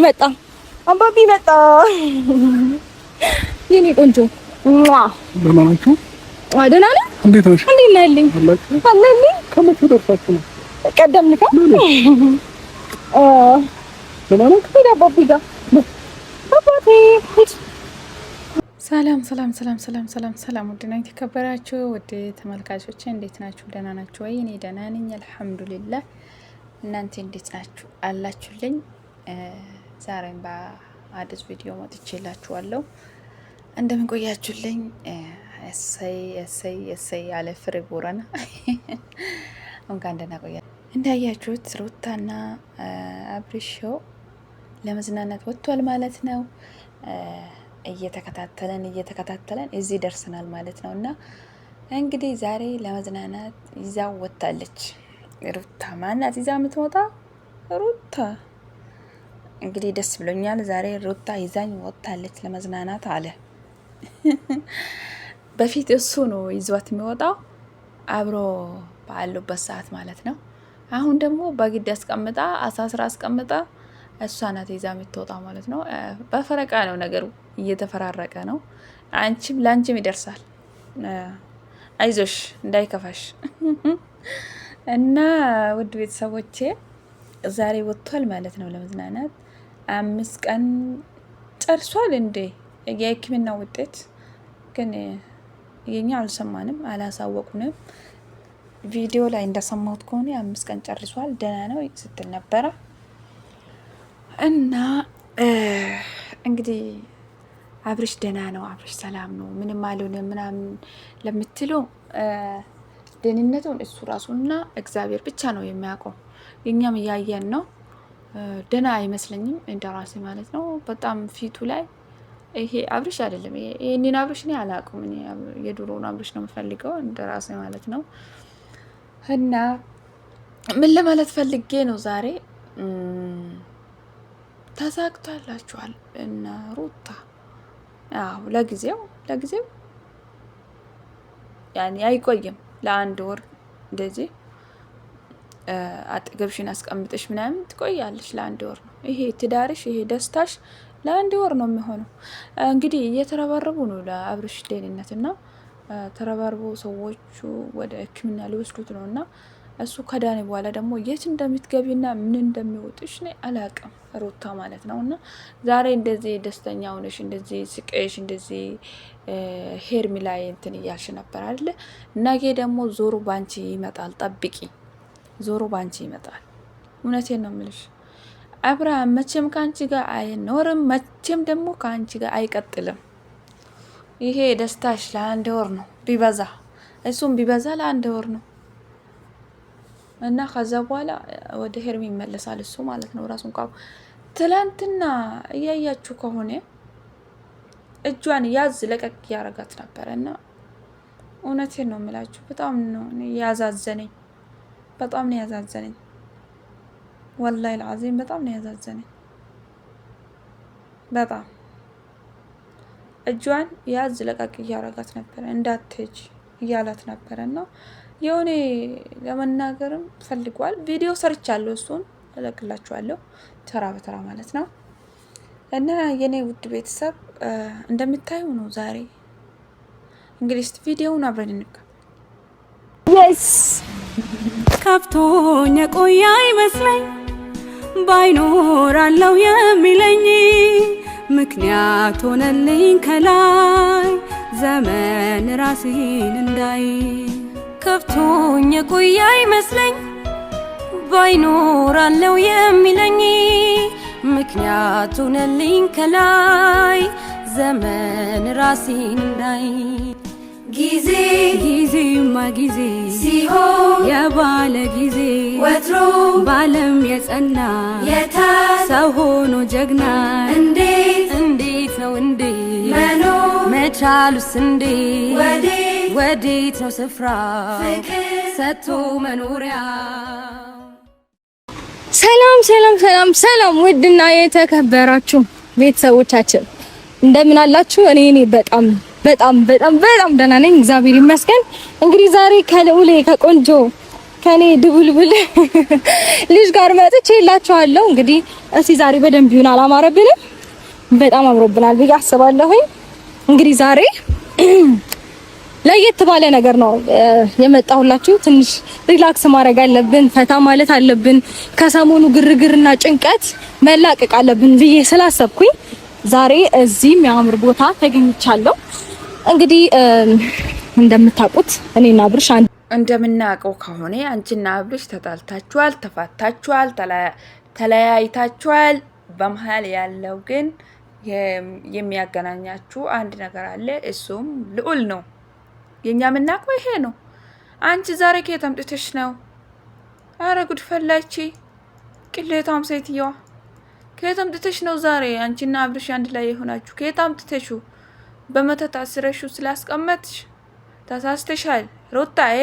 መጣ አባቢ መጣ። የኔ ቆንጆ ደህና ናችሁ? ደህና ነኝ። እንዴት ነሽ? እንዴት ነህ? አለኝ አለኝ። ከመቼ ደርሳችሁ ነው? ቀደምንካ ደህና ነህ? አባቢ ጋር አባቴ። ሰላም ሰላም ሰላም ሰላም ሰላም ሰላም። ውድና የተከበራችሁ ውድ ተመልካቾች እንዴት ናችሁ? ደህና ናችሁ ወይ? እኔ ደህና ነኝ አልሐምዱሊላህ። እናንተ እንዴት ናችሁ? አላችሁልኝ? ዛሬም በአዲስ ቪዲዮ መጥቼላችኋለሁ። እንደምን ቆያችሁልኝ? እሰይ እሰይ እሰይ ያለ ፍሬ ቦረና እንኳን ደህና ቆያ። እንዳያችሁት ሩታና አብርሽ ለመዝናናት ወጥቷል ማለት ነው። እየተከታተለን እዚህ ደርሰናል ማለት ነው። እና እንግዲህ ዛሬ ለመዝናናት ይዛው ወጣለች ሩታ። ማናት ይዛ የምትወጣ? ሩታ። እንግዲህ ደስ ብሎኛል። ዛሬ ሩታ ይዛኝ ወጣለች ለመዝናናት አለ። በፊት እሱ ነው ይዟት የሚወጣው አብሮ ባሉበት ሰዓት ማለት ነው። አሁን ደግሞ በግድ አስቀምጣ አሳስራ አስቀምጣ እሷ ናት ይዛ የምትወጣ ማለት ነው። በፈረቃ ነው ነገሩ፣ እየተፈራረቀ ነው። ለአንቺም ይደርሳል። አይዞሽ እንዳይከፋሽ። እና ውድ ቤተሰቦቼ ዛሬ ወጥቷል ማለት ነው ለመዝናናት። 5 ቀን ጨርሷል እንዴ? የሕክምና ውጤት ግን የኛ አልሰማንም፣ አላሳወቁንም። ቪዲዮ ላይ እንደሰማሁት ከሆነ 5 ቀን ጨርሷል፣ ደህና ነው ስትል ነበረ። እና እንግዲህ አብርሽ ደህና ነው፣ አብርሽ ሰላም ነው፣ ምንም አልሆነም ምናምን ለምትሉ ደህንነቱን እሱ ራሱና እግዚአብሔር ብቻ ነው የሚያውቀው። የኛም እያየን ነው። ደህና አይመስለኝም እንደራሴ ማለት ነው። በጣም ፊቱ ላይ ይሄ አብርሽ አይደለም። ይሄንን አብርሽ እኔ አላውቅም። እኔ የድሮውን አብርሽ ነው የምፈልገው እንደራሴ ማለት ነው። እና ምን ለማለት ፈልጌ ነው ዛሬ ተሳክቷላችኋል እና ሩታ። አዎ ለጊዜው ያኔ አይቆይም። ለአንድ ወር እንደዚህ አጠገብሽን አስቀምጠሽ ምናምን ትቆያለሽ። ለአንድ ወር ነው ይሄ ትዳርሽ፣ ይሄ ደስታሽ ለአንድ ወር ነው የሚሆነው። እንግዲህ እየተረባረቡ ነው ለአብርሽ ደህንነት እና ተረባርቦ ሰዎቹ ወደ ሕክምና ሊወስዱት ነው። እና እሱ ከዳኔ በኋላ ደግሞ የት እንደምትገቢና ምን እንደሚወጥሽ ነው አላውቅም ሩታ ማለት ነው። እና ዛሬ እንደዚህ ደስተኛ ሆነሽ እንደዚህ ስቀሽ እንደዚህ ሄርሚ ላይ እንትን እያልሽ ነበር አይደለ? ነገ ደግሞ ዞሮ ባንቺ ይመጣል፣ ጠብቂ። ዞሮ ባንቺ ይመጣል። እውነቴን ነው የምልሽ። አብርሃም መቼም ከአንቺ ጋር አይኖርም፣ መቼም ደግሞ ከአንቺ ጋር አይቀጥልም። ይሄ ደስታሽ ለአንድ ወር ነው ቢበዛ፣ እሱም ቢበዛ ለአንድ ወር ነው። እና ከዛ በኋላ ወደ ሄርሚ ይመለሳል እሱ ማለት ነው። ራሱን ቃው ትላንትና እያያችሁ ከሆነ እጇን ያዝ ለቀቅ ያረጋት ነበር። እና እውነቴን ነው የምላችሁ በጣም ነው ያዛዘነኝ፣ በጣም ነው ያዛዘነኝ። ወላሂ العظيم በጣም ነው ያዛዘነኝ። በጣም እጇን ያዝ ለቀቅ ያረጋት ነበር፣ እንዳትሄጂ እያላት ነበር። እና የሆነ ለመናገርም ፈልጓል። ቪዲዮ ሰርቻለሁ፣ እሱን እለቅላችኋለሁ ተራ በተራ ማለት ነው። እና የኔ ውድ ቤተሰብ እንደምታዩ ነው ዛሬ እንግዲህ ቪዲዮውን አብረን እንካ። yes ከፍቶኝ ቆያ ይመስለኝ ባይኖራለው የሚለኝ ምክንያት ሆነልኝ ከላይ ዘመን ራሴን እንዳይ። ከፍቶኝ ቆያ ይመስለኝ ባይኖራለው የሚለኝ ምክንያት ሆነልኝ ከላይ ዘመን ራሴን እንዳይ። ጊዜማ ጊዜ ሲሆን የባለ ጊዜ ወትሮ ባለም የጸና ሰው ሆኖ ጀግና እንዴት ነው እንዴ መቻሉስ እንዴ ወዴት ነው ስፍራ ሰጥቶ መኖሪያ። ሰላም ውድና የተከበራችሁ ቤተሰቦቻችን እንደምን አላችሁ? እኔ በጣም ደህና ነኝ፣ እግዚአብሔር ይመስገን። እንግዲህ ዛሬ ከልዑሌ ከቆንጆ ከኔ ድቡልቡል ልጅ ጋር መጥቼላችኋለሁ። እንግዲህ እስቲ ዛሬ በደንብ ይሁን አላማረብንም? በጣም አምሮብናል ብዬ አስባለሁ። እንግዲህ ዛሬ ለየት ባለ ነገር ነው የመጣሁላችሁ። ትንሽ ሪላክስ ማድረግ አለብን፣ ፈታ ማለት አለብን፣ ከሰሞኑ ግርግርና ጭንቀት መላቀቅ አለብን ብዬ ስላሰብኩኝ ዛሬ እዚህ የሚያምር ቦታ ተገኝቻለሁ። እንግዲህ እንደምታውቁት እኔና አብርሽ እንደምናውቀው ከሆነ አንቺና አብርሽ ተጣልታችኋል፣ ተፋታችኋል፣ ተለያይታችኋል። በመሀል ያለው ግን የሚያገናኛችሁ አንድ ነገር አለ። እሱም ልዑል ነው። የኛ የምናውቀው ይሄ ነው። አንቺ ዛሬ ከየት አምጥተሽ ነው? አረ ጉድ ፈላቺ ቅሌታም ሴትየዋ ከየት አምጥተሽ ነው ዛሬ አንቺና አብርሽ አንድ ላይ የሆናችሁ? ከየት አምጥተሽ? በመተት አስረሽው ስላስቀመጥሽ ተሳስተሻል ሩታዬ።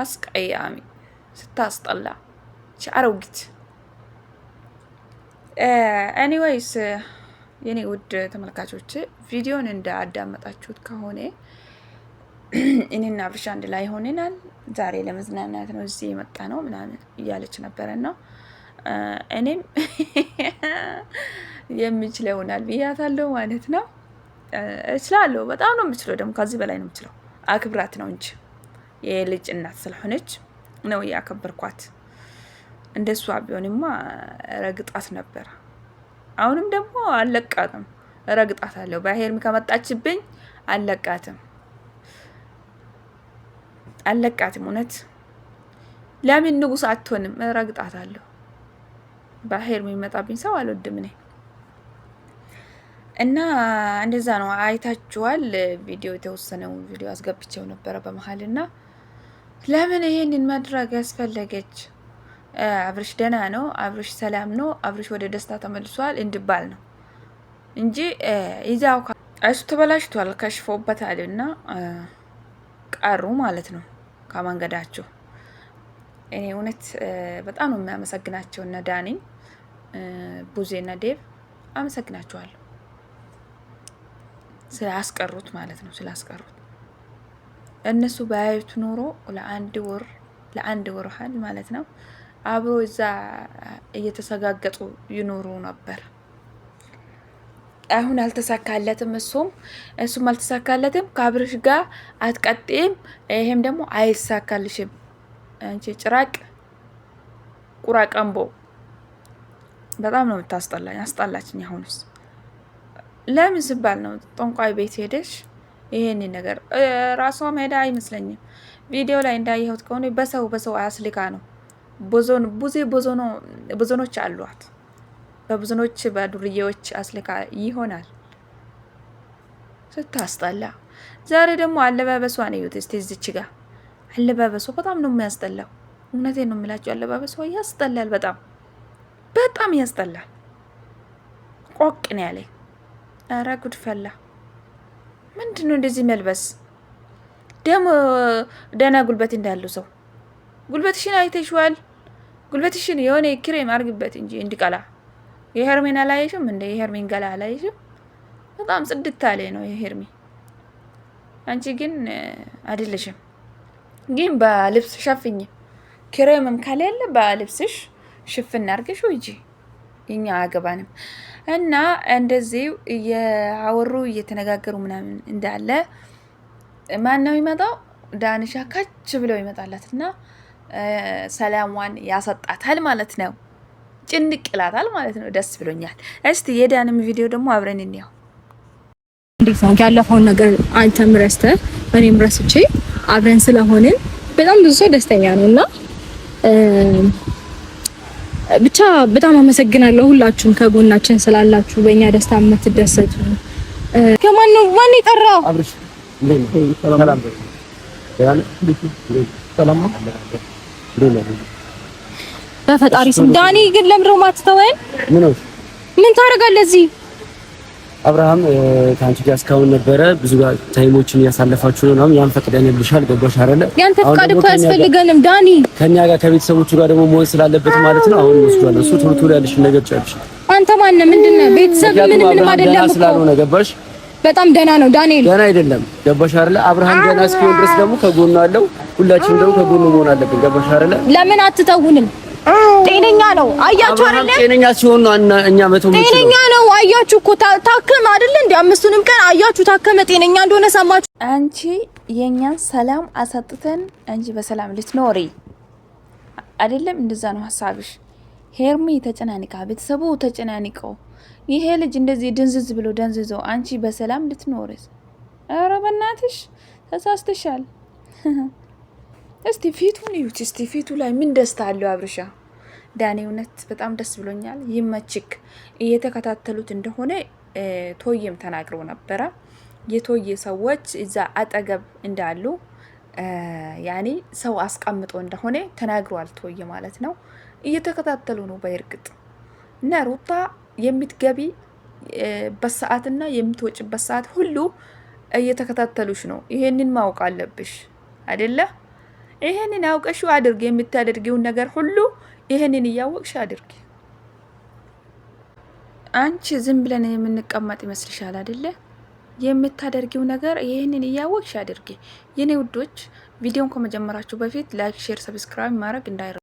አስቀያሚ ስታስጠላ ቻሮጊት። ኤኒዌይስ የኔ ውድ ተመልካቾች ቪዲዮን እንዳዳመጣችሁት ከሆነ እኔና አብርሽ አንድ ላይ ሆነናል። ዛሬ ለመዝናናት ነው እዚህ የመጣ ነው ምናምን እያለች ነበረና እኔም የምችለውናል ብያታለሁ ማለት ነው። እችላለሁ፣ በጣም ነው የምችለው። ደግሞ ከዚህ በላይ ነው የምችለው። አክብራት ነው እንጂ የልጅ እናት ስለሆነች ነው ያከበርኳት። እንደሷ ቢሆንማ ረግጣት ነበር። አሁንም ደግሞ አለቃትም፣ ረግጣታለሁ። በሄርሚ ከመጣችብኝ አለቃትም። እውነት ለምን ንጉስ አትሆንም? ረግጣታለሁ። በሄርሚ የሚመጣብኝ ሰው አልወድም እኔ። እና እንደዛ ነው። አይታችኋል ቪዲዮ፣ የተወሰነው ቪዲዮ አስገብቼው ነበረ በመሀልና ለምን ይሄንን ማድረግ ያስፈለገች? አብርሽ ደህና ነው፣ አብርሽ ሰላም ነው፣ አብርሽ ወደ ደስታ ተመልሷል እንድባል ነው እንጂ ይዛው እሱ ተበላሽቷል፣ ከሽፎበታልና ቀሩ ማለት ነው ከመንገዳቸው። እኔ እውነት በጣም ነው የሚያመሰግናቸው እነ ዳኒ፣ ቡዜና ዴቭ አመሰግናቸዋለሁ ስላስቀሩት ማለት ነው። ስላስቀሩት እነሱ ባያዩት ኖሮ ለአንድ ወር ያህል ማለት ነው አብሮ እዛ እየተሰጋገጡ ይኖሩ ነበር። አሁን አልተሳካለትም። እሱም አልተሳካለትም። ከአብርሽ ጋር አትቀጥም፣ ይሄም ደግሞ አይሳካልሽም። አንቺ ጭራቅ ቁራቀምቦ በጣም ነው የምታስጠላኝ። አስጠላችኝ። አሁንስ ለምን ሲባል ነው ጠንቋይ ቤት ሄደሽ ይሄን ነገር ራሷም ሄዳ አይመስለኝም። ቪዲዮ ላይ እንዳየሁት ከሆነ በሰው አስልካ ነው። ብዙኖች አሏት። በብዙኖች በዱርዬዎች አስልካ ይሆናል። ስታስጠላ። ዛሬ ደግሞ አለባበሷን እዩት እስቲ። እዚች ጋር አለባበሷ በጣም ነው የሚያስጠላው። እውነቴን ነው የምላችሁ፣ አለባበሷ ያስጠላል። በጣም ያስጠላል። ቆቅ ነው ያለኝ። ኧረ ጉድ ፈላ። ምንድን ነው እንደዚህ መልበስ? ደግሞ ደህና ጉልበት እንዳለው ሰው ጉልበትሽን አይተሽዋል። ጉልበትሽን የሆነ ክሬም አርግበት እንጂ እንዲቀላ። የሄርሜን አላየሽም እንደ የሄርሜን ገላ አላየሽም? በጣም ጽድት ያለ ነው የሄርሜ። አንቺ ግን አይደለሽም። ግን በልብስ ሸፍኝ፣ ክሬምም ካለ በልብስሽ ሽፍን አርገሽ እንጂ እኛ አገባንም። እና እንደዚህ እያወሩ እየተነጋገሩ ምናምን እንዳለ ማን ነው ይመጣው? ዳንሻ ካች ብለው ይመጣላትና ሰላሟን ያሰጣታል ማለት ነው። ጭንቅ ይላታል ማለት ነው። ደስ ብሎኛል። እስቲ የዳንም ቪዲዮ ደግሞ አብረን እንየው። እንዴት ነው ያለፈውን ነገር አንተም ረስተህ እኔም ረስቼ አብረን ስለሆንን በጣም ብዙ ሰው ደስተኛ ነውና ብቻ በጣም አመሰግናለሁ ሁላችሁም ከጎናችን ስላላችሁ በእኛ ደስታ የምትደሰቱ። ከማን ነው ማን ይጠራው? አብርሽ ሰላም በፈጣሪ ስም ዳኒ ግን ለምንድነው ማትተወን? ምን ታደርጋለህ እዚህ? አብርሃም ከአንቺ ጋር እስካሁን ነበረ ብዙ ታይሞችን ያሳለፋችሁ ነው። አሁን ያን ፈቅደንልሻል። ገባሽ አይደለ? ያንተ ፈቃድ እኮ ያስፈልገንም ዳኒ። ከኛ ጋር ከቤተሰቦቹ ጋር ደግሞ መሆን ስላለበት ማለት ነው። አሁን ወስዷል እሱ ቶሎ ያለሽ ነገር ጨርሽ። አንተ ማን ነህ? ምንድነው? ቤተሰብ ምንም አይደለም እኮ ስላልሆነ ገባሽ? በጣም ደህና ነው ዳንኤል። ደህና አይደለም ገባሽ አይደለ? አብርሃም ደህና እስኪሆን ድረስ ደግሞ ከጎኑ አለው። ሁላችንም ደግሞ ከጎኑ መሆን አለብን። ገባሽ አይደለ? ለምን አትተውንም? ጤነኛ ነው አያችሁ አይደለ? ጤነኛ ሲሆን ነው እኛ መተው ነው። ጤነኛ ነው አያችሁ እኮ ታከመ አይደለ? እንዴ 5ቱንም ቀን አያችሁ ታከመ፣ ጤነኛ እንደሆነ ሰማችሁ። አንቺ የኛን ሰላም አሳጥተን እንጂ በሰላም ልትኖሪ አይደለም። እንደዛ ነው ሐሳብሽ። ሄርሚ ተጨናንቃ ቤተሰቡ ተጨናንቀው ይሄ ልጅ እንደዚህ ድንዝዝ ብሎ ደንዝዞ አንቺ በሰላም ልትኖርስ? ኧረ በእናትሽ ተሳስተሻል። እስቲ ፊቱን እዩት። እስቲ ፊቱ ላይ ምን ደስታ አለው አብርሻ። ዳኒ እውነት በጣም ደስ ብሎኛል። ይመችክ። እየተከታተሉት እንደሆነ ቶዬም ተናግረው ነበረ። የቶዬ ሰዎች እዛ አጠገብ እንዳሉ ያኔ ሰው አስቀምጦ እንደሆነ ተናግሯል። ቶዬ ማለት ነው። እየተከታተሉ ነው በእርግጥ እና ሩታ የምትገቢ በሰዓትና የምትወጭበት ሰዓት ሁሉ እየተከታተሉሽ ነው። ይሄንን ማወቅ አለብሽ አይደለ? ይሄንን አውቀሽው አድርጊ። የምታደርጊውን ነገር ሁሉ ይሄንን እያወቅሽ አድርጊ። አንቺ ዝም ብለን የምንቀመጥ ይመስልሻል አይደለ? የምታደርጊው ነገር ይሄንን እያወቅሽ አድርጊ። የኔ ውዶች ቪዲዮን ከመጀመራችሁ በፊት ላይክ፣ ሼር፣ ሰብስክራይብ ማድረግ እንዳይረሳ።